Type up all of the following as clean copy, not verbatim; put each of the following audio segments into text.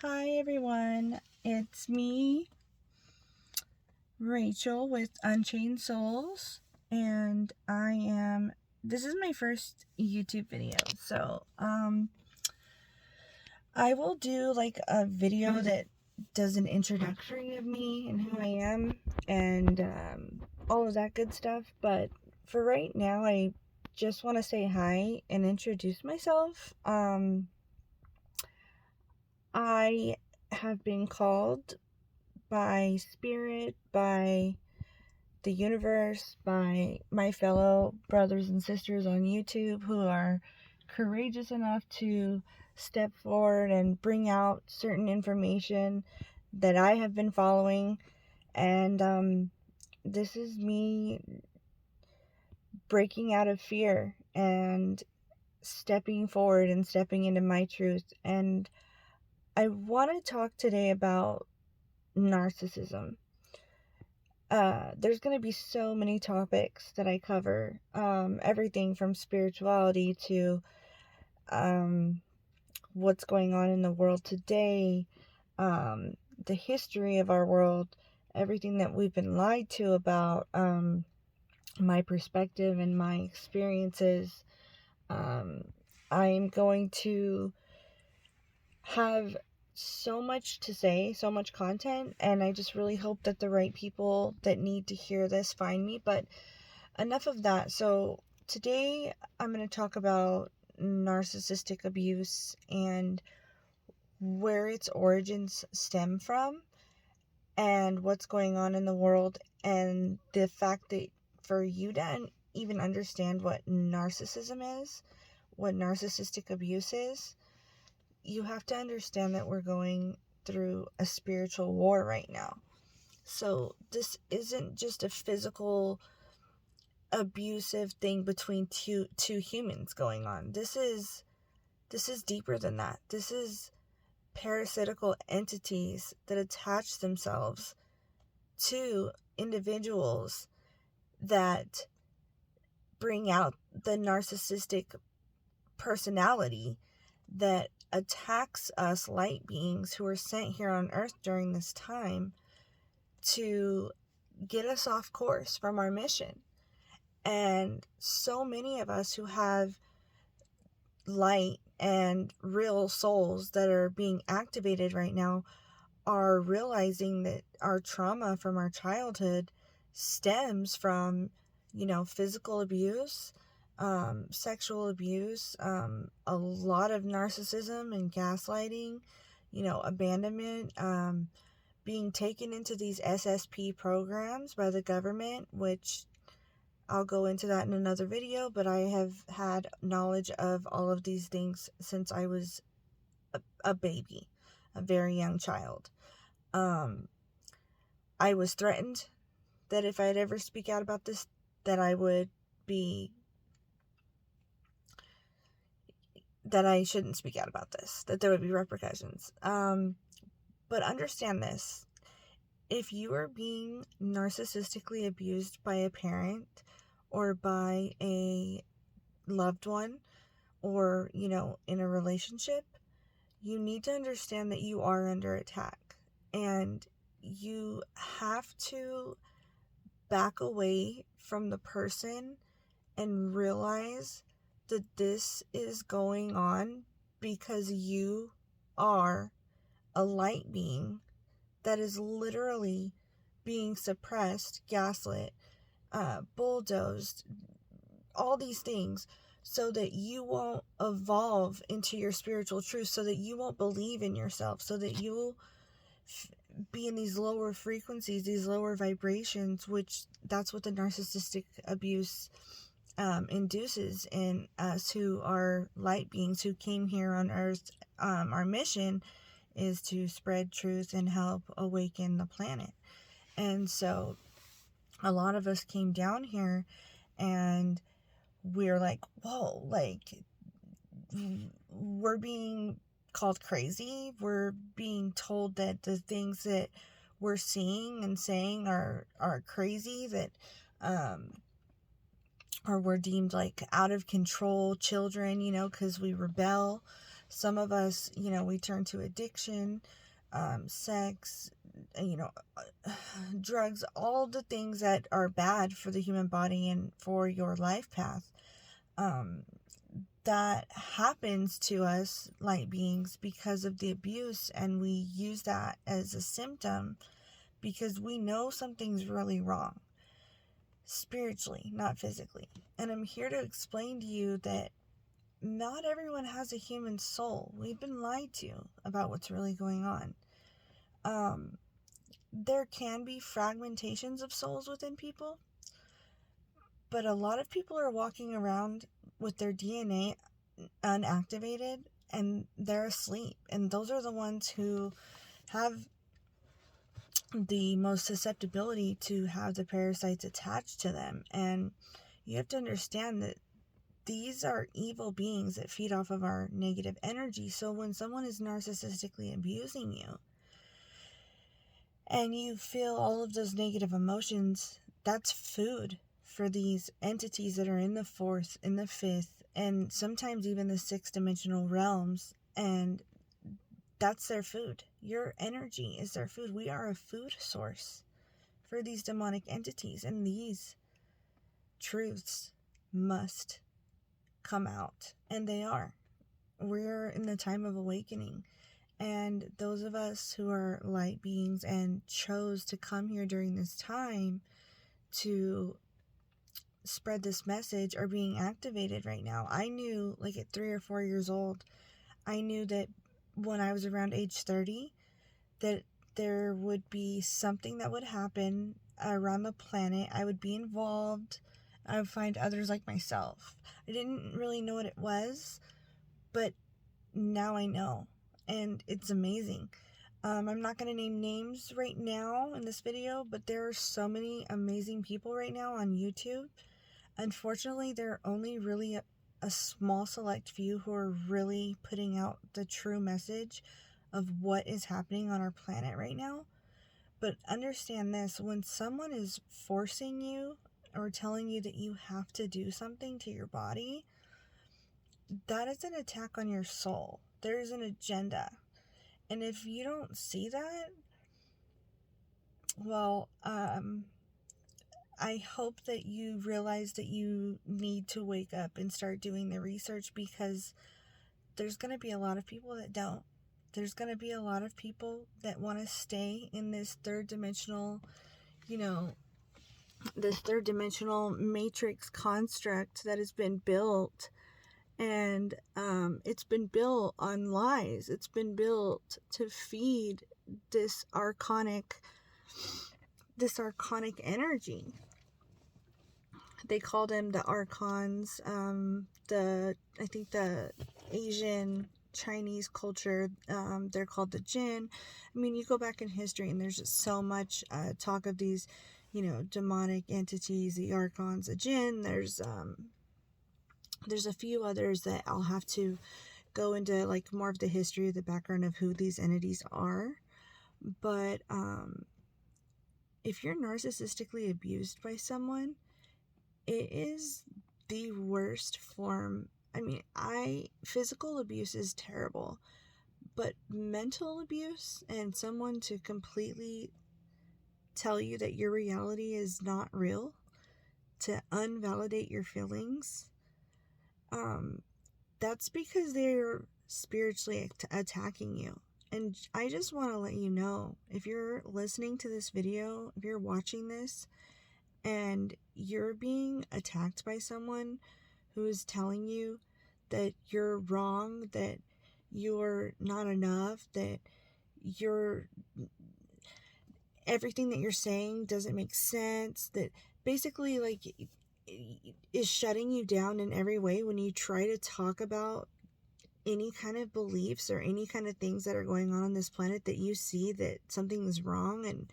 Hi everyone, it's me, Rachel with Unchained Souls, and this is my first YouTube video, so I will do like a video that does an introductory of me and who I am and all of that good stuff, but for right now I just want to say hi and introduce myself. I have been called by spirit, by the universe, by my fellow brothers and sisters on YouTube who are courageous enough to step forward and bring out certain information that I have been following. And this is me breaking out of fear and stepping forward and stepping into my truth. And I want to talk today about narcissism. There's going to be so many topics that I cover, everything from spirituality to what's going on in the world today, the history of our world, everything that we've been lied to about, my perspective and my experiences. I'm going to have so much to say, so much content, and I just really hope that the right people that need to hear this find me. But enough of that. So today I'm going to talk about narcissistic abuse and where its origins stem from and what's going on in the world, and the fact that for you to even understand what narcissism is, what narcissistic abuse is, you have to understand that we're going through a spiritual war right now. So this isn't just a physical abusive thing between two humans going on. This is deeper than that. This is parasitical entities that attach themselves to individuals that bring out the narcissistic personality that attacks us light beings who are sent here on earth during this time to get us off course from our mission. And so many of us who have light and real souls that are being activated right now are realizing that our trauma from our childhood stems from, physical abuse, sexual abuse, a lot of narcissism and gaslighting, abandonment, being taken into these SSP programs by the government, which I'll go into that in another video, but I have had knowledge of all of these things since I was a baby, a very young child. I was threatened that if I'd ever speak out about this, that I shouldn't speak out about this, that there would be repercussions. But understand this. If you are being narcissistically abused by a parent or by a loved one or, in a relationship, you need to understand that you are under attack, and you have to back away from the person and realize that this is going on because you are a light being that is literally being suppressed, gaslit, bulldozed, all these things, so that you won't evolve into your spiritual truth, so that you won't believe in yourself, so that you'll be in these lower frequencies, these lower vibrations, which that's what the narcissistic abuse induces in us who are light beings who came here on earth. Our mission is to spread truth and help awaken the planet. And so a lot of us came down here and we're like, whoa, like, we're being called crazy. We're being told that the things that we're seeing and saying are crazy, that or we're deemed like out of control children, because we rebel. Some of us, we turn to addiction, sex, drugs, all the things that are bad for the human body and for your life path. That happens to us light beings because of the abuse, and we use that as a symptom because we know something's really wrong, spiritually, not physically. And I'm here to explain to you that not everyone has a human soul. We've been lied to about what's really going on. There can be fragmentations of souls within people, but a lot of people are walking around with their DNA unactivated and they're asleep. And those are the ones who have the most susceptibility to have the parasites attached to them. And you have to understand that these are evil beings that feed off of our negative energy. So when someone is narcissistically abusing you and you feel all of those negative emotions, that's food for these entities that are in the fourth, in the fifth, and sometimes even the sixth dimensional realms. And that's their food. Your energy is their food. We are a food source for these demonic entities, and these truths must come out, and they are. We're in the time of awakening, and those of us who are light beings and chose to come here during this time to spread this message are being activated right now. I knew, like at 3 or 4 years old, I knew that when I was around age 30, that there would be something that would happen around the planet. I would be involved. I would find others like myself. I didn't really know what it was, but now I know, and it's amazing. I'm not going to name names right now in this video, but there are so many amazing people right now on YouTube. Unfortunately, there are only really a small select few who are really putting out the true message of what is happening on our planet right now. But understand this, when someone is forcing you or telling you that you have to do something to your body, that is an attack on your soul. There's an agenda. And if you don't see that, well, I hope that you realize that you need to wake up and start doing the research, because there's going to be a lot of people that don't. There's going to be a lot of people that want to stay in this third dimensional, this third dimensional matrix construct that has been built. And it's been built on lies. It's been built to feed this archonic energy. They call them the Archons. I think the Asian Chinese culture, they're called the Jinn. I mean, you go back in history and there's just so much talk of these, demonic entities, the Archons, the Jinn. There's a few others that I'll have to go into, like, more of the history, the background of who these entities are. But if you're narcissistically abused by someone, it is the worst form. I mean, physical abuse is terrible, but mental abuse and someone to completely tell you that your reality is not real, to unvalidate your feelings, that's because they're spiritually attacking you. And I just want to let you know, if you're listening to this video, if you're watching this, and you're being attacked by someone who is telling you that you're wrong, that you're not enough, that everything that you're saying doesn't make sense, that basically, like, is shutting you down in every way when you try to talk about any kind of beliefs or any kind of things that are going on this planet, that you see that something is wrong, and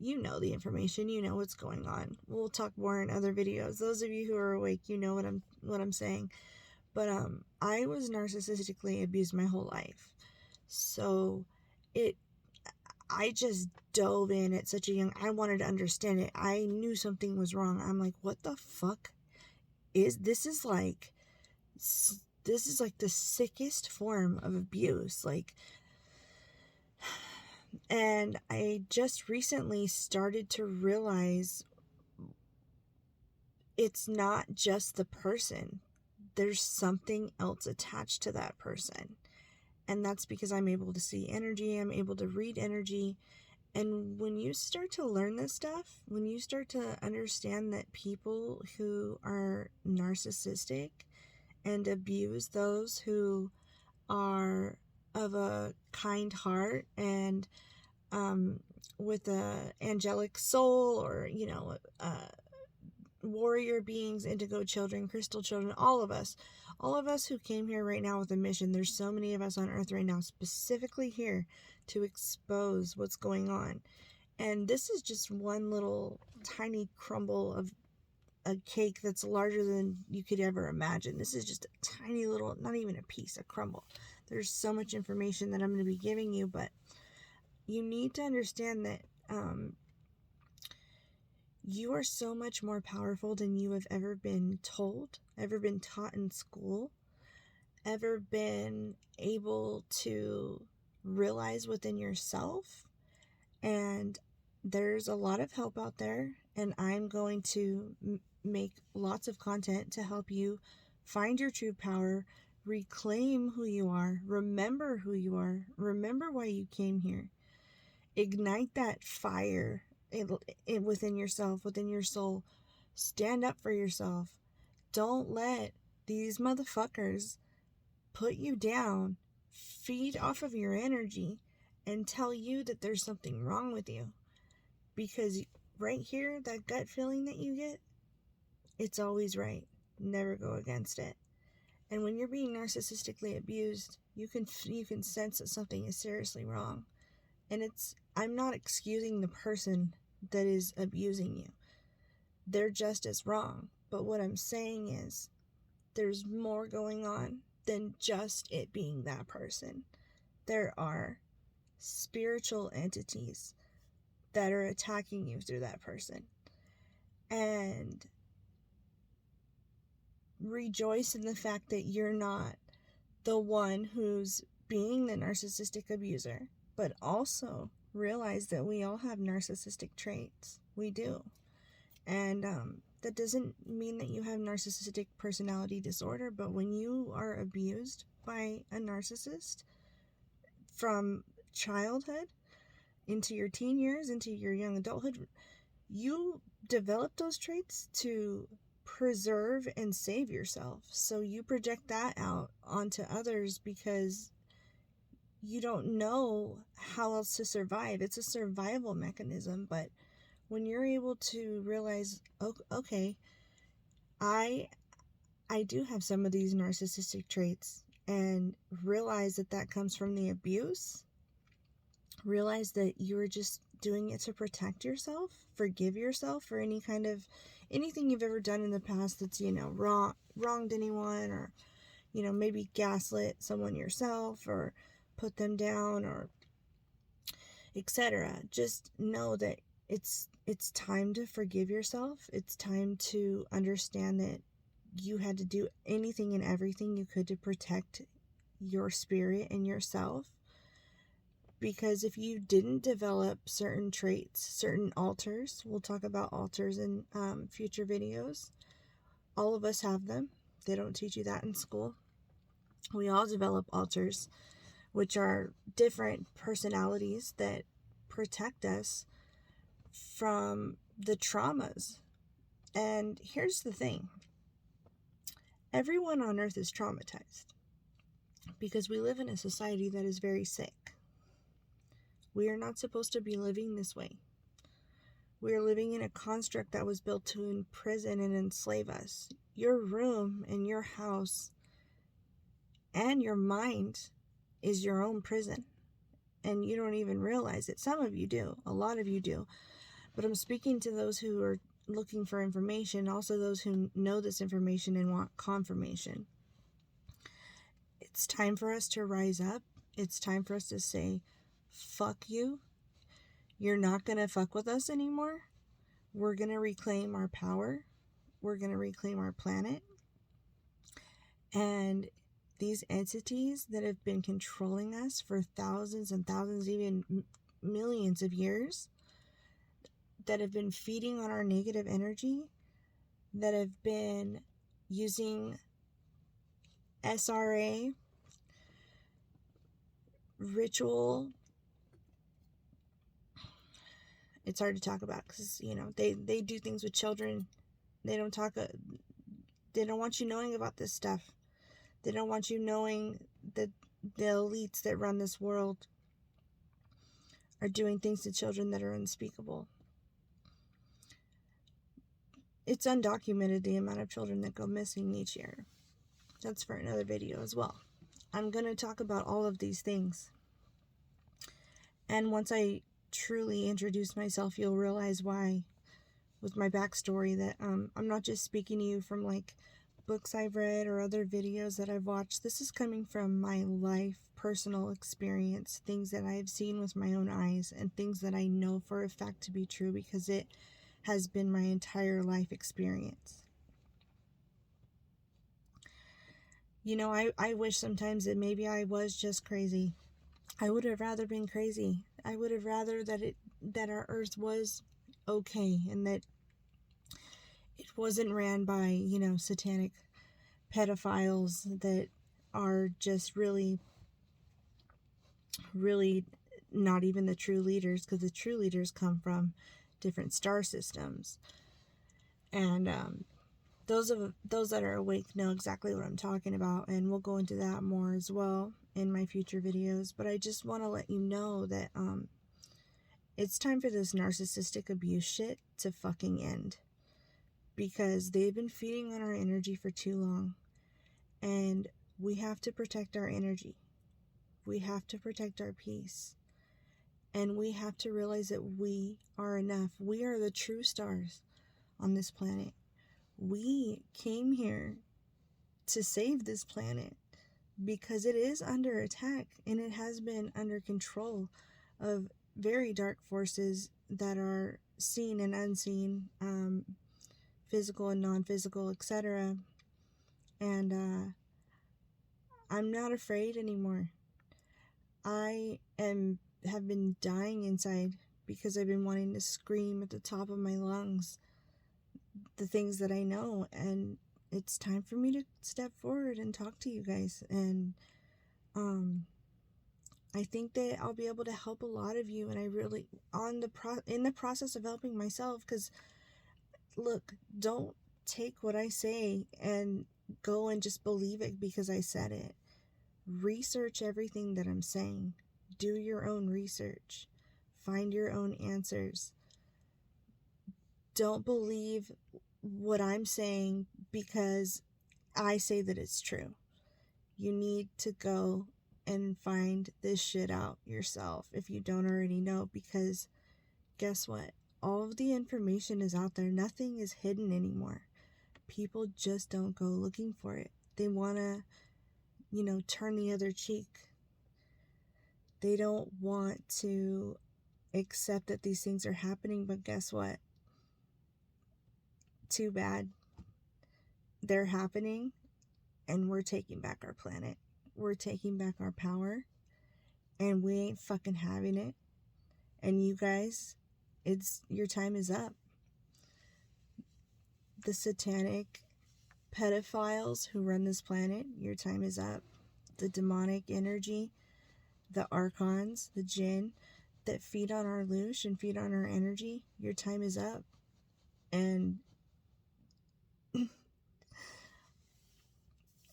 you know the information, you know what's going on. We'll talk more in other videos. Those of you who are awake, you know what I'm saying. But I was narcissistically abused my whole life. So I just dove in at such a young, I wanted to understand it. I knew something was wrong. I'm like, what the fuck this is like this is like the sickest form of abuse. Like, and I just recently started to realize it's not just the person. There's something else attached to that person. And that's because I'm able to see energy. I'm able to read energy. And when you start to learn this stuff, when you start to understand that people who are narcissistic and abuse those who are of a kind heart and with a angelic soul, or warrior beings, indigo children, crystal children, all of us who came here right now with a mission. There's so many of us on earth right now specifically here to expose what's going on. And this is just one little tiny crumble of a cake that's larger than you could ever imagine. This is just a tiny little, not even a piece, a crumble. There's so much information that I'm going to be giving you, but you need to understand that you are so much more powerful than you have ever been told, ever been taught in school, ever been able to realize within yourself. And there's a lot of help out there, and I'm going to make lots of content to help you find your true power, reclaim who you are, remember who you are, remember why you came here, ignite that fire within yourself, within your soul. Stand up for yourself. Don't let these motherfuckers put you down, feed off of your energy, and tell you that there's something wrong with you. Because right here, that gut feeling that you get, it's always right. Never go against it. And when you're being narcissistically abused, you can sense that something is seriously wrong. And I'm not excusing the person that is abusing you. They're just as wrong. But what I'm saying is, there's more going on than just it being that person. There are spiritual entities that are attacking you through that person. And rejoice in the fact that you're not the one who's being the narcissistic abuser, but also realize that we all have narcissistic traits. We do. And that doesn't mean that you have narcissistic personality disorder, but when you are abused by a narcissist from childhood into your teen years, into your young adulthood, you develop those traits to preserve and save yourself. So you project that out onto others because you don't know how else to survive. It's a survival mechanism. But when you're able to realize, okay, I do have some of these narcissistic traits, and realize that comes from the abuse, realize that you were just doing it to protect yourself, forgive yourself for anything you've ever done in the past that's, wronged anyone, or, maybe gaslit someone yourself, or put them down, or etc. Just know that it's time to forgive yourself. It's time to understand that you had to do anything and everything you could to protect your spirit and yourself. Because if you didn't develop certain traits, certain alters, we'll talk about alters in future videos. All of us have them. They don't teach you that in school. We all develop alters, which are different personalities that protect us from the traumas. And here's the thing. Everyone on earth is traumatized because we live in a society that is very sick. We are not supposed to be living this way. We are living in a construct that was built to imprison and enslave us. Your room and your house and your mind is your own prison. And you don't even realize it. Some of you do. A lot of you do. But I'm speaking to those who are looking for information, also those who know this information and want confirmation. It's time for us to rise up. It's time for us to say, fuck you. You're not going to fuck with us anymore. We're going to reclaim our power. We're going to reclaim our planet. And these entities that have been controlling us for thousands and thousands, even millions of years, that have been feeding on our negative energy, that have been using SRA, ritual. It's hard to talk about because, you know, they do things with children. They don't want you knowing about this stuff. They don't want you knowing that the elites that run this world are doing things to children that are unspeakable. It's undocumented the amount of children that go missing each year. That's for another video as well. I'm going to talk about all of these things. And once I truly introduce myself, you'll realize why, with my backstory, that I'm not just speaking to you from like books I've read or other videos that I've watched. This is coming from my life, personal experience, things that I've seen with my own eyes, and things that I know for a fact to be true because it has been my entire life experience. You know, I wish sometimes that maybe I was just crazy. I would have rather been crazy. I would have rather that our earth was okay and that it wasn't ran by, you know, satanic pedophiles that are just really not even the true leaders, because the true leaders come from different star systems. And those that are awake know exactly what I'm talking about, and we'll go into that more as well in my future videos. But I just want to let you know that it's time for this narcissistic abuse shit to fucking end, because they've been feeding on our energy for too long, and we have to protect our energy. We have to protect our peace, and we have to realize that we are enough. We are the true stars on this planet. We came here to save this planet because it is under attack, and it has been under control of very dark forces that are seen and unseen, physical and non-physical, etc. And I'm not afraid anymore. I have been dying inside because I've been wanting to scream at the top of my lungs the things that I know, and it's time for me to step forward and talk to you guys. And I think that I'll be able to help a lot of you, and I really in the process of helping myself, because look, don't take what I say and go and just believe it because I said it. Research everything that I'm saying. Do your own research. Find your own answers. Don't believe what I'm saying because I say that it's true. You need to go and find this shit out yourself if you don't already know, because guess what? All of the information is out there. Nothing is hidden anymore. People just don't go looking for it. They want to, you know, turn the other cheek. They don't want to accept that these things are happening, but guess what? Too bad. They're happening, and we're taking back our planet. We're taking back our power, and we ain't fucking having it. And you guys, your time is up. The satanic pedophiles who run this planet, your time is up. The demonic energy, the archons, the jinn that feed on our loosh and feed on our energy, your time is up. And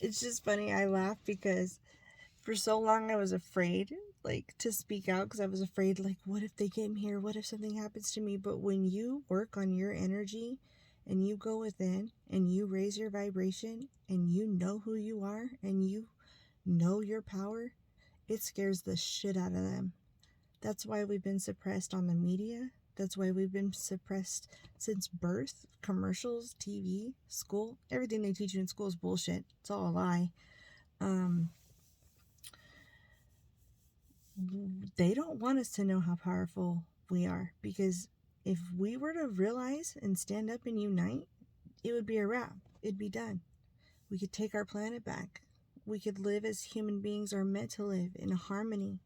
it's just funny, I laugh because for so long I was afraid, like, to speak out, because I was afraid, like, what if they get here? What if something happens to me? But when you work on your energy and you go within and you raise your vibration and you know who you are and you know your power, it scares the shit out of them. That's why we've been suppressed on the media. That's why we've been suppressed since birth. Commercials, TV, school. Everything they teach you in school is bullshit. It's all a lie. They don't want us to know how powerful we are, because if we were to realize and stand up and unite, it would be a wrap. It'd be done. We could take our planet back. we could live as human beings are meant to live, in harmony,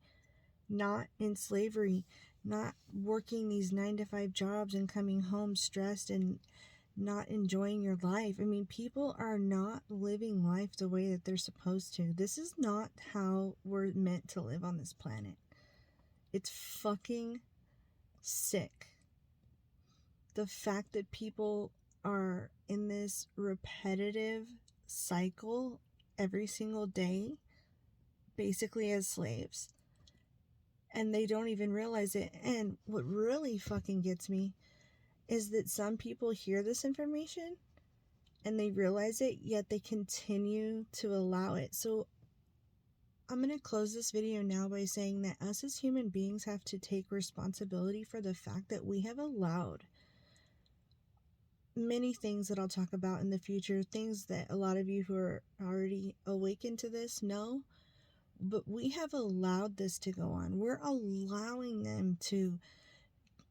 not in slavery, not working these 9-to-5 jobs and coming home stressed and not enjoying your life. I mean, people are not living life the way that they're supposed to. This is not how we're meant to live on this planet. It's fucking sick. The fact that people are in this repetitive cycle every single day, basically as slaves, and they don't even realize it. And what really fucking gets me is that some people hear this information and they realize it, yet they continue to allow it. So I'm going to close this video now by saying that us as human beings have to take responsibility for the fact that we have allowed many things that I'll talk about in the future, things that a lot of you who are already awakened to this know, but we have allowed this to go on. We're allowing them to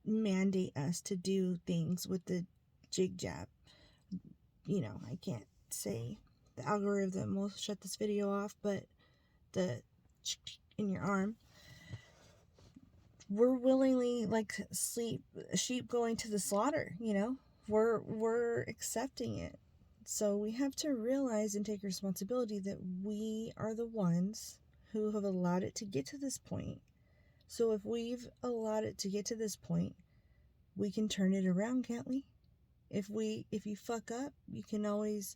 mandate us to do things with the jig jab. You know, I can't say the algorithm will shut this video off, but the in your arm, we're willingly, like sheep going to the slaughter, you know, we're accepting it. So we have to realize and take responsibility that we are the ones who have allowed it to get to this point. So if we've allowed it to get to this point, we can turn it around, can't we? If you fuck up, you can always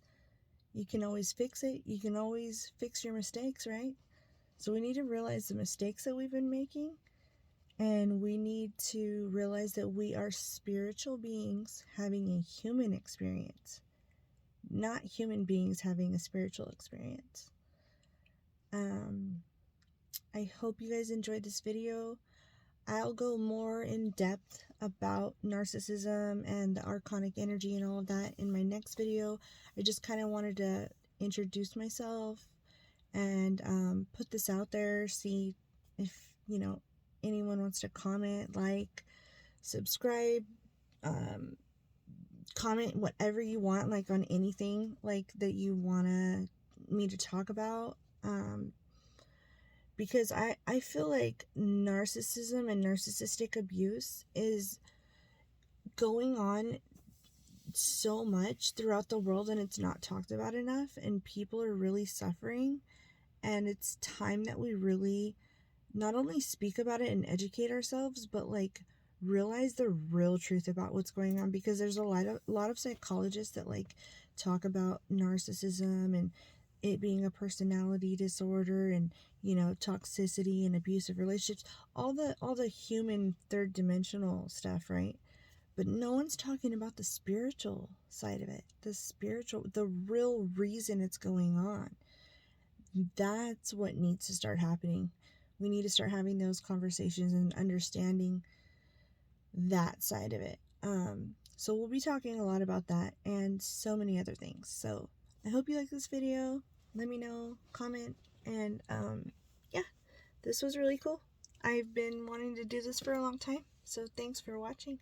fix it. You can always fix your mistakes, right? So we need to realize the mistakes that we've been making, and we need to realize that we are spiritual beings having a human experience, not human beings having a spiritual experience. I hope you guys enjoyed this video. I'll go more in depth about narcissism and the archonic energy and all of that in my next video. I just kind of wanted to introduce myself and put this out there, see if, you know, anyone wants to comment, like, subscribe, comment whatever you want, like on anything like that you want me to talk about. Because I feel like narcissism and narcissistic abuse is going on so much throughout the world, and it's not talked about enough, and people are really suffering. And it's time that we really not only speak about it and educate ourselves, but like realize the real truth about what's going on, because there's a lot of psychologists that like talk about narcissism and it being a personality disorder, and, you know, toxicity and abusive relationships, all the human third dimensional stuff, right? But no one's talking about the spiritual side of it, the real reason it's going on. That's what needs to start happening. We need to start having those conversations and understanding that side of it. So we'll be talking a lot about that and so many other things. So I hope you like this video. Let me know, comment, and yeah, this was really cool. I've been wanting to do this for a long time, so thanks for watching.